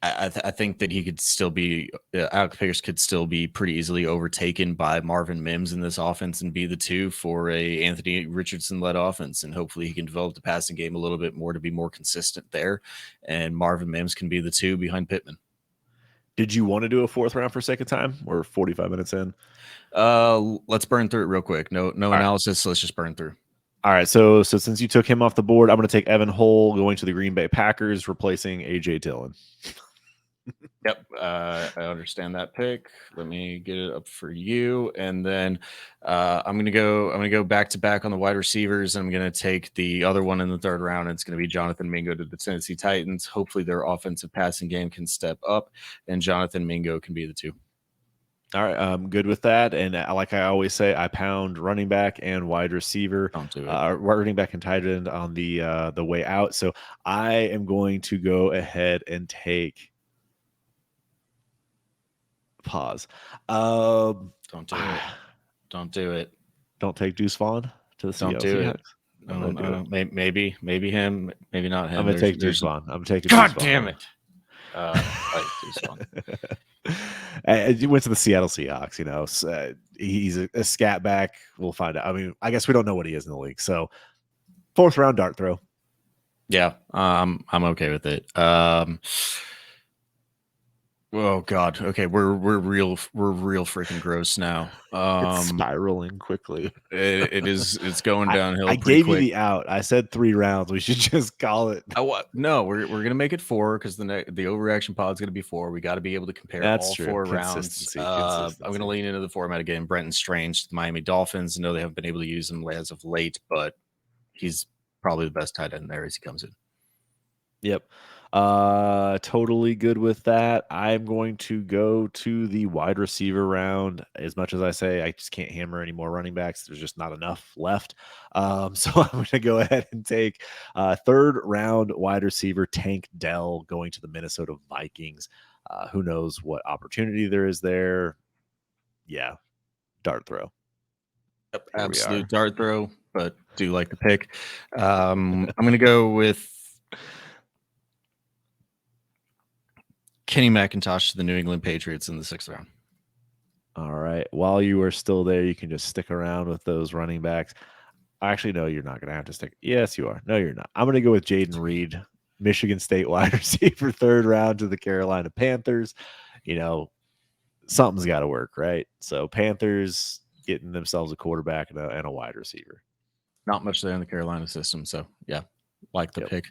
Speaker 4: I think that he could still be Alec Pierce could still be pretty easily overtaken by Marvin Mims in this offense and be the 2 for a Anthony Richardson led offense. And hopefully he can develop the passing game a little bit more to be more consistent there. And Marvin Mims can be the 2 behind Pittman.
Speaker 3: Did you want to do a 4th round for second time? We're 45 minutes in.
Speaker 4: Let's burn through it real quick. No analysis. So let's just burn through.
Speaker 3: All right. So since you took him off the board, I'm going to take Evan Hull going to the Green Bay Packers, replacing AJ Dillon.
Speaker 4: Yep, I understand that pick. Let me get it up for you, and then I'm gonna go back to back on the wide receivers. I'm gonna take the other one in the 3rd round. It's gonna be Jonathan Mingo to the Tennessee Titans. Hopefully, their offensive passing game can step up, and Jonathan Mingo can be the 2.
Speaker 3: All right, I'm good with that. And like I always say, I pound running back and wide receiver,
Speaker 4: Don't do it.
Speaker 3: running back and tight end on the way out. So I am going to go ahead and take. Pause.
Speaker 4: Don't do it. Don't do it.
Speaker 3: Don't take Deuce Vaughn to the Seahawks.
Speaker 4: Don't do it. No. Maybe him. Maybe not him.
Speaker 3: I'm gonna take Deuce Vaughn. I'm taking.
Speaker 4: God damn it! Deuce Vaughn.
Speaker 3: He went to the Seattle Seahawks. So, he's a scat back. We'll find out. I mean, I guess we don't know what he is in the league. So 4th round dart throw.
Speaker 4: Yeah, I'm okay with it. Oh God. Okay, we're real freaking gross now.
Speaker 3: It's spiraling quickly.
Speaker 4: It's going
Speaker 3: I,
Speaker 4: downhill
Speaker 3: I
Speaker 4: pretty
Speaker 3: gave you
Speaker 4: quick.
Speaker 3: the out. I said 3 rounds. We should just call it.
Speaker 4: No, we're gonna make it 4 because the overreaction pod's gonna be 4. We got to be able to compare
Speaker 3: That's
Speaker 4: all
Speaker 3: true.
Speaker 4: 4 rounds.
Speaker 3: Consistency.
Speaker 4: I'm
Speaker 3: Consistency.
Speaker 4: gonna lean into the format again. Brenton Strange, the Miami Dolphins. I know they haven't been able to use him as of late, but he's probably the best tight end there as he comes in.
Speaker 3: Yep. Totally good with that. I'm going to go to the wide receiver round. As much as I say I just can't hammer any more running backs, there's just not enough left. So I'm going to go ahead and take third round wide receiver Tank Dell going to the Minnesota Vikings. Who knows what opportunity there is there? Yeah, dart throw.
Speaker 4: Yep,
Speaker 3: Here we are.
Speaker 4: absolute dart throw, but do like the pick. I'm gonna go with Kenny McIntosh to the New England Patriots in the 6th round.
Speaker 3: All right. While you are still there, you can just stick around with those running backs. Actually, no, you're not going to have to stick. Yes, you are. No, you're not. I'm going to go with Jaden Reed, Michigan State wide receiver, 3rd round to the Carolina Panthers. You know, something's got to work, right? So Panthers getting themselves a quarterback and a wide receiver.
Speaker 4: Not much there in the Carolina system, so yeah, like the
Speaker 3: Yep.
Speaker 4: pick.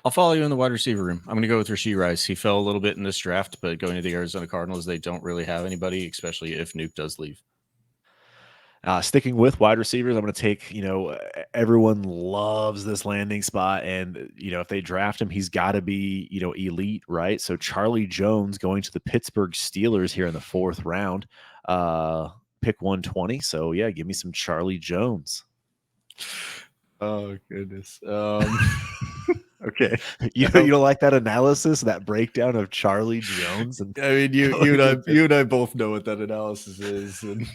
Speaker 4: I'll follow you in the wide receiver room. I'm going to go with Rashee Rice. He fell a little bit in this draft, but going to the Arizona Cardinals, they don't really have anybody, especially if Nuke does leave.
Speaker 3: Sticking with wide receivers, I'm going to take, everyone loves this landing spot. And, if they draft him, he's got to be, elite, right? So Charlie Jones going to the Pittsburgh Steelers here in the 4th round, pick 120. So, yeah, give me some Charlie Jones.
Speaker 4: Oh, goodness. Okay.
Speaker 3: You don't like that analysis, that breakdown of Charlie Jones? And
Speaker 4: I mean, you and I both know what that analysis is. And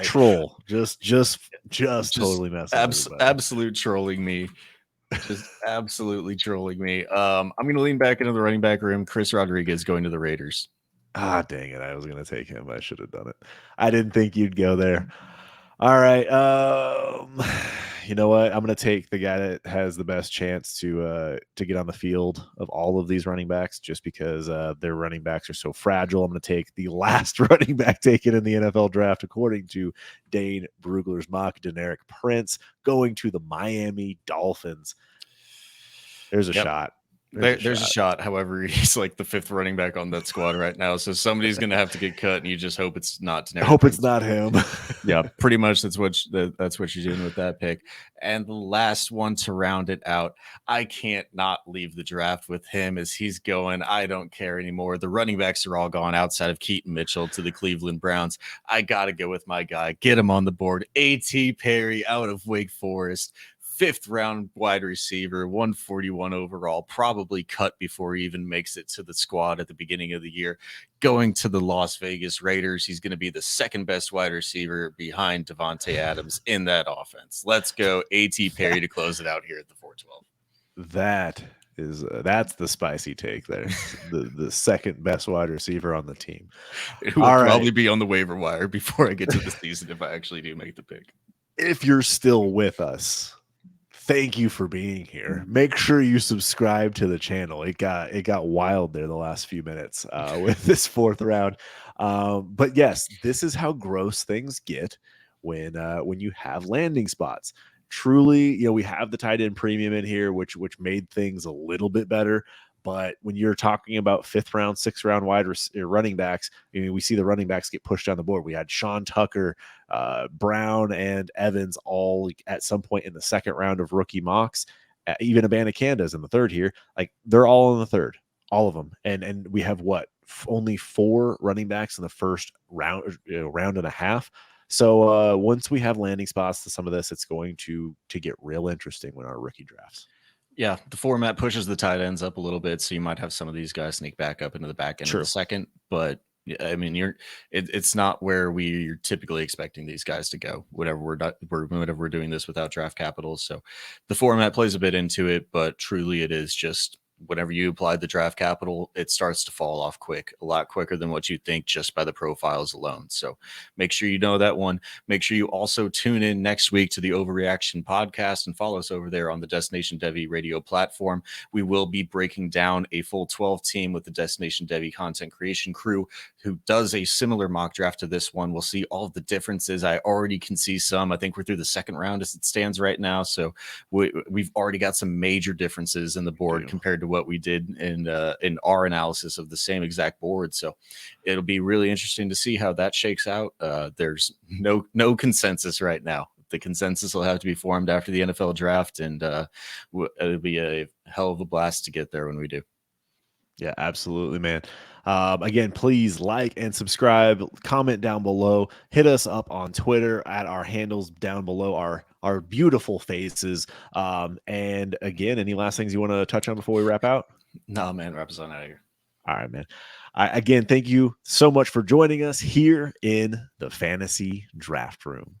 Speaker 3: troll, just totally messing.
Speaker 4: Absolute trolling me, just absolutely trolling me. I'm going to lean back into the running back room. Chris Rodriguez going to the Raiders.
Speaker 3: Ah, dang it! I was going to take him. I should have done it. I didn't think you'd go there. All right. You know what? I'm going to take the guy that has the best chance to get on the field of all of these running backs, just because their running backs are so fragile. I'm going to take the last running back taken in the NFL draft, according to Dane Brugler's mock, Deneric Prince, going to the Miami Dolphins. There's a shot.
Speaker 4: There's a shot. However, he's like the 5th running back on that squad right now. So somebody's going to have to get cut, and you just hope it's not.
Speaker 3: It's not him.
Speaker 4: Yeah, pretty much. That's what you're doing with that pick. And the last one to round it out, I can't not leave the draft with him as he's going. I don't care anymore. The running backs are all gone outside of Keaton Mitchell to the Cleveland Browns. I got to go with my guy. Get him on the board. A.T. Perry out of Wake Forest. 5th round wide receiver, 141 overall, probably cut before he even makes it to the squad at the beginning of the year. Going to the Las Vegas Raiders, he's going to be the 2nd best wide receiver behind Devontae Adams in that offense. Let's go A.T. Perry to close it out here at the 412.
Speaker 3: That's the spicy take there. the 2nd best wide receiver on the team.
Speaker 4: It will probably be on the waiver wire before I get to the season if I actually do make the pick.
Speaker 3: If you're still with us, thank you for being here. Make sure you subscribe to the channel. It got wild there the last few minutes with this 4th round. But yes, this is how gross things get when you have landing spots. Truly, we have the tight end premium in here, which made things a little bit better. But when you're talking about 5th round, 6th round running backs, we see the running backs get pushed down the board. We had Sean Tucker, Brown, and Evans all at some point in the 2nd round of rookie mocks. Even Abanikanda in the 3rd here. Like, they're all in the 3rd, all of them. And we have only 4 running backs in the 1st round, round and a half. So once we have landing spots to some of this, it's going to get real interesting when our rookie drafts.
Speaker 4: Yeah, the format pushes the tight ends up a little bit, so you might have some of these guys sneak back up into the back end of the 2nd. But I mean, it's not where we're typically expecting these guys to go. Whenever we're doing this without draft capital, so the format plays a bit into it. But truly, it is just whenever you apply the draft capital, it starts to fall off quick, a lot quicker than what you think just by the profiles alone. So make sure you know that one. Make sure you also tune in next week to the Overreaction podcast and follow us over there on the Destination Devy radio platform. We will be breaking down a full 12 team with the Destination Devy content creation crew who does a similar mock draft to this one. We'll see all of the differences. I already can see some. I think we're through the second round as it stands right now. So we've already got some major differences in the board compared to what we did in our analysis of the same exact board. So it'll be really interesting to see how that shakes out. There's no consensus right now. The consensus will have to be formed after the NFL draft, and it'll be a hell of a blast to get there when we do.
Speaker 3: Yeah, absolutely, man. Again, please like and subscribe, comment down below, hit us up on Twitter at our handles down below our beautiful faces. And again, any last things you want to touch on before we wrap out?
Speaker 4: No, man, wrap us on out of here.
Speaker 3: All right, man. Again, thank you so much for joining us here in the Fantasy Draft Room.